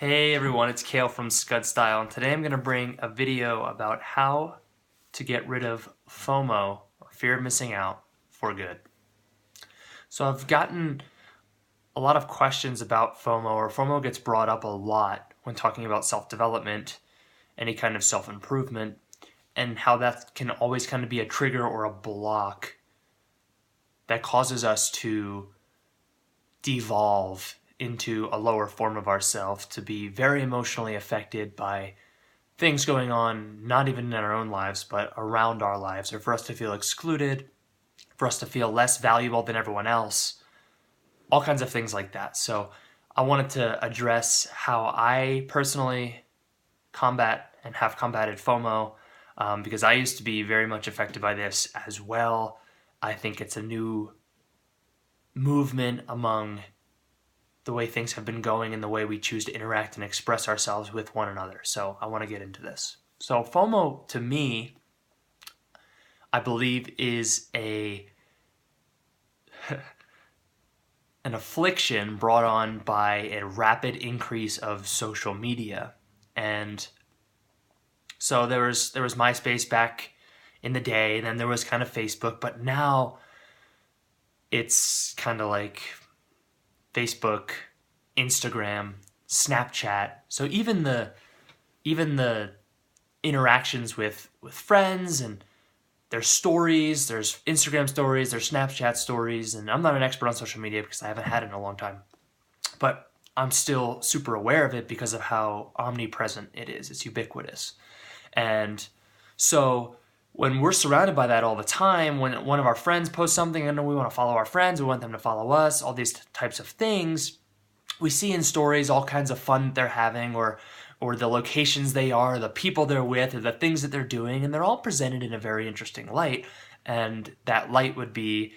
Hey everyone, it's Kale from Scud Style, and today I'm going to bring a video about how to get rid of FOMO, or fear of missing out, for good. So I've gotten a lot of questions about FOMO, or FOMO gets brought up a lot when talking about self-development, any kind of self-improvement, and how that can always kind of be a trigger or a block that causes us to devolve into a lower form of ourselves, to be very emotionally affected by things going on, not even in our own lives, but around our lives, or for us to feel excluded, for us to feel less valuable than everyone else, all kinds of things like that. So I wanted to address how I personally combat and have combated FOMO, because I used to be very much affected by this as well. I think it's a new movement among the way things have been going and the way we choose to interact and express ourselves with one another. So I want to get into this. So FOMO, to me, I believe is an affliction brought on by a rapid increase of social media. And so there was MySpace back in the day, and then there was kind of Facebook, but now it's kind of like Facebook, Instagram, Snapchat. So even the interactions with friends, and there's stories, there's Instagram stories, there's Snapchat stories, and I'm not an expert on social media because I haven't had it in a long time, but I'm still super aware of it because of how omnipresent it is. It's ubiquitous. And so when we're surrounded by that all the time, when one of our friends posts something and we want to follow our friends, we want them to follow us, all these types of things, we see in stories all kinds of fun they're having, or the locations they are, the people they're with, or the things that they're doing, and they're all presented in a very interesting light. And that light would be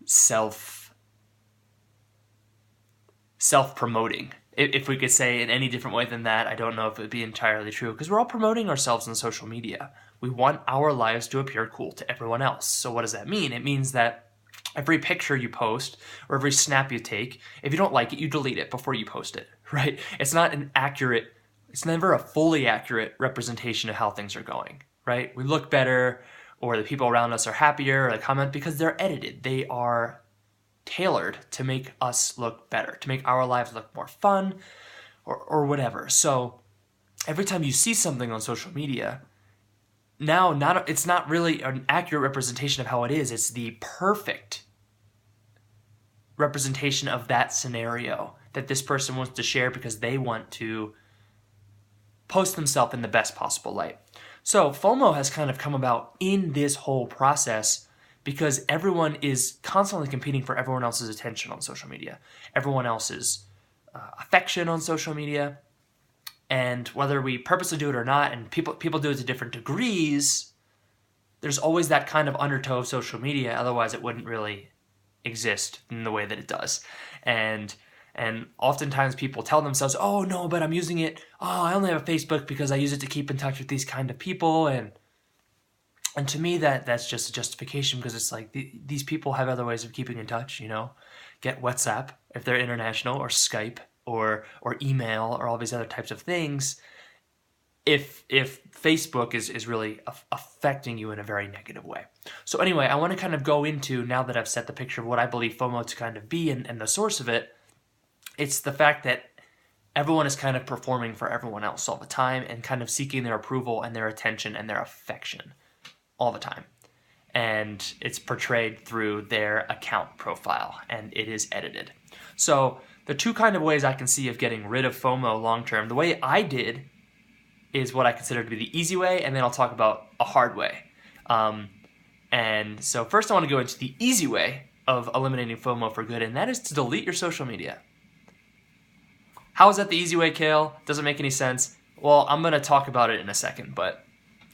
self-promoting. If we could say it in any different way than that, I don't know if it would be entirely true, because we're all promoting ourselves on social media. We want our lives to appear cool to everyone else. So what does that mean? It means that every picture you post or every snap you take, if you don't like it, you delete it before you post it, right? It's never a fully accurate representation of how things are going, right? We look better, or the people around us are happier, or they comment because they're edited. They are tailored to make us look better, to make our lives look more fun, or whatever. So every time you see something on social media, now it's not really an accurate representation of how it is. It's the perfect representation of that scenario that this person wants to share because they want to post themselves in the best possible light. So FOMO has kind of come about in this whole process because everyone is constantly competing for everyone else's attention on social media, everyone else's affection on social media. And whether we purposely do it or not, and people do it to different degrees, there's always that kind of undertow of social media. Otherwise, it wouldn't really exist in the way that it does. And oftentimes people tell themselves, oh no, but I'm using it, I only have a Facebook because I use it to keep in touch with these kind of people. And to me, that's just a justification, because it's like these people have other ways of keeping in touch, Get WhatsApp if they're international, or Skype, or email, or all these other types of things. If Facebook is really affecting you in a very negative way. So anyway, I want to kind of go into, now that I've set the picture of what I believe FOMO to kind of be and the source of it, it's the fact that everyone is kind of performing for everyone else all the time and kind of seeking their approval and their attention and their affection all the time. And it's portrayed through their account profile, and it is edited. So the two kind of ways I can see of getting rid of FOMO long term, the way I did is what I consider to be the easy way, and then I'll talk about a hard way. And so first I want to go into the easy way of eliminating FOMO for good, and that is to delete your social media. How is that the easy way, Kale? Doesn't make any sense. Well, I'm going to talk about it in a second, but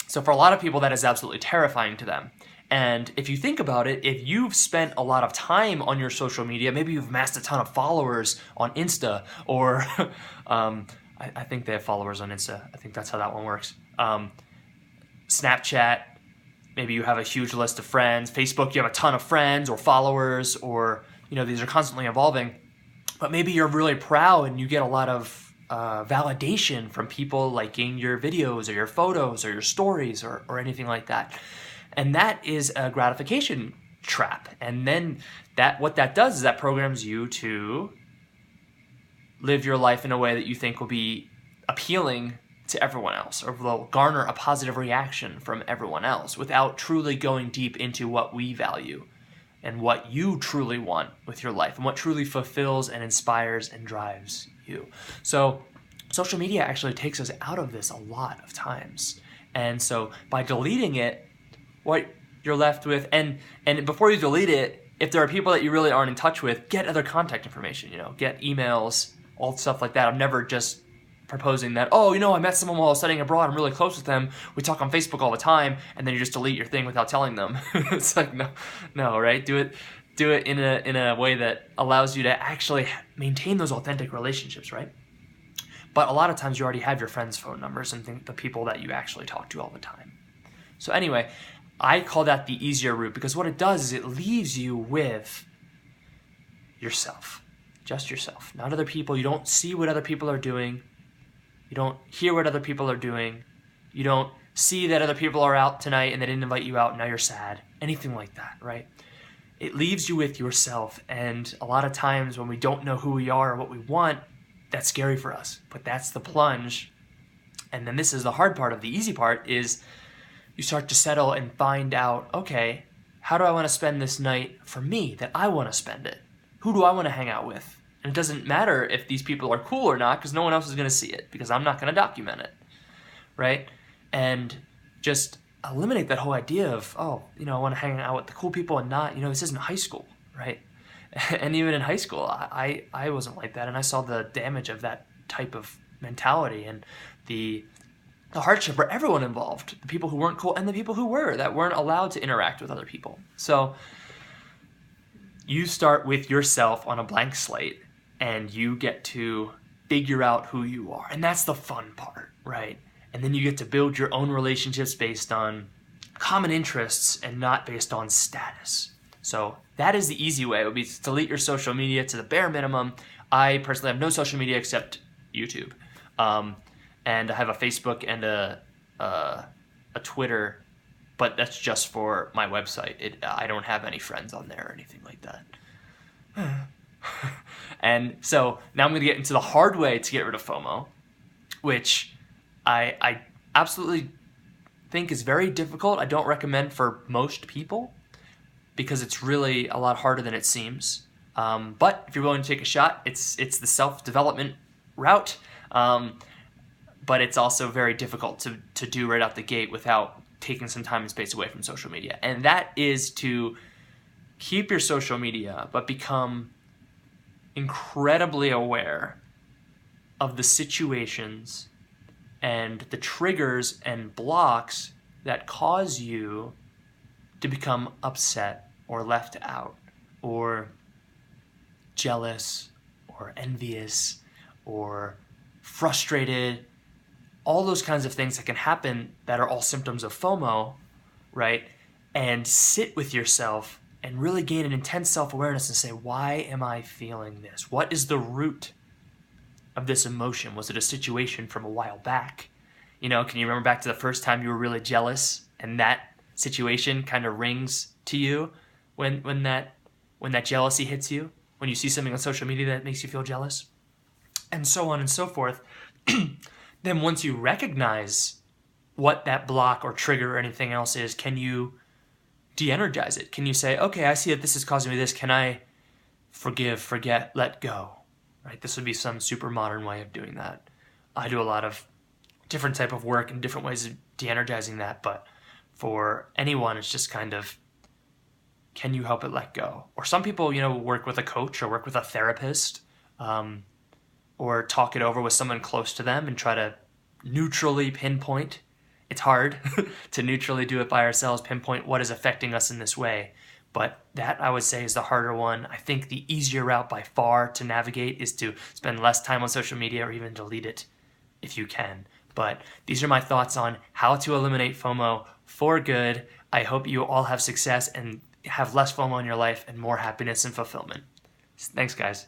so for a lot of people, that is absolutely terrifying to them. And if you think about it, if you've spent a lot of time on your social media, maybe you've amassed a ton of followers on Insta, or I think they have followers on Insta. I think that's how that one works. Snapchat, maybe you have a huge list of friends. Facebook, you have a ton of friends or followers, or these are constantly evolving. But maybe you're really proud and you get a lot of validation from people liking your videos or your photos or your stories or anything like that. And that is a gratification trap. And then what that does is that programs you to live your life in a way that you think will be appealing to everyone else, or will garner a positive reaction from everyone else, without truly going deep into what we value and what you truly want with your life and what truly fulfills and inspires and drives you. So social media actually takes us out of this a lot of times. And so by deleting it, what you're left with, and before you delete it, if there are people that you really aren't in touch with, get other contact information, get emails, all stuff like that. I'm never just proposing that, I met someone while I was studying abroad, I'm really close with them, we talk on Facebook all the time, and then you just delete your thing without telling them. It's like, no, right? Do it in a way that allows you to actually maintain those authentic relationships, right? But a lot of times you already have your friends' phone numbers and the people that you actually talk to all the time. So anyway, I call that the easier route, because what it does is it leaves you with yourself. Just yourself, not other people. You don't see what other people are doing. You don't hear what other people are doing. You don't see that other people are out tonight and they didn't invite you out and now you're sad. Anything like that, right? It leaves you with yourself. And a lot of times when we don't know who we are or what we want, that's scary for us. But that's the plunge. And then this is the hard part. Of the easy part is you start to settle and find out, okay, how do I want to spend this night for me, that I want to spend it? Who do I want to hang out with? And it doesn't matter if these people are cool or not, because no one else is going to see it, because I'm not going to document it, right? And just eliminate that whole idea of, I want to hang out with the cool people and not, this isn't high school, right? And even in high school, I wasn't like that, and I saw the damage of that type of mentality and the hardship for everyone involved, the people who weren't cool and the people who were, that weren't allowed to interact with other people. So you start with yourself on a blank slate, and you get to figure out who you are. And that's the fun part, right? And then you get to build your own relationships based on common interests and not based on status. So that is the easy way. It would be to delete your social media to the bare minimum. I personally have no social media except YouTube. And I have a Facebook and a Twitter, but that's just for my website. I don't have any friends on there or anything like that. And so now I'm going to get into the hard way to get rid of FOMO, which I absolutely think is very difficult. I don't recommend for most people because it's really a lot harder than it seems. But if you're willing to take a shot, it's the self-development route. But it's also very difficult to do right out the gate without taking some time and space away from social media. And that is to keep your social media, but become incredibly aware of the situations and the triggers and blocks that cause you to become upset or left out or jealous or envious or frustrated. All those kinds of things that can happen that are all symptoms of FOMO, right? And sit with yourself and really gain an intense self-awareness and say, why am I feeling this? What is the root of this emotion? Was it a situation from a while back? Can you remember back to the first time you were really jealous and that situation kind of rings to you when that jealousy hits you? When you see something on social media that makes you feel jealous? And so on and so forth. Then once you recognize what that block or trigger or anything else is, can you de-energize it? Can you say, okay, I see that this is causing me this. Can I forgive, forget, let go? Right? This would be some super modern way of doing that. I do a lot of different type of work and different ways of de-energizing that, but for anyone, it's just kind of, can you help it let go? Or some people, work with a coach or work with a therapist, or talk it over with someone close to them and try to neutrally pinpoint. It's hard to neutrally do it by ourselves, pinpoint what is affecting us in this way. But that, I would say, is the harder one. I think the easier route by far to navigate is to spend less time on social media or even delete it if you can. But these are my thoughts on how to eliminate FOMO for good. I hope you all have success and have less FOMO in your life and more happiness and fulfillment. Thanks, guys.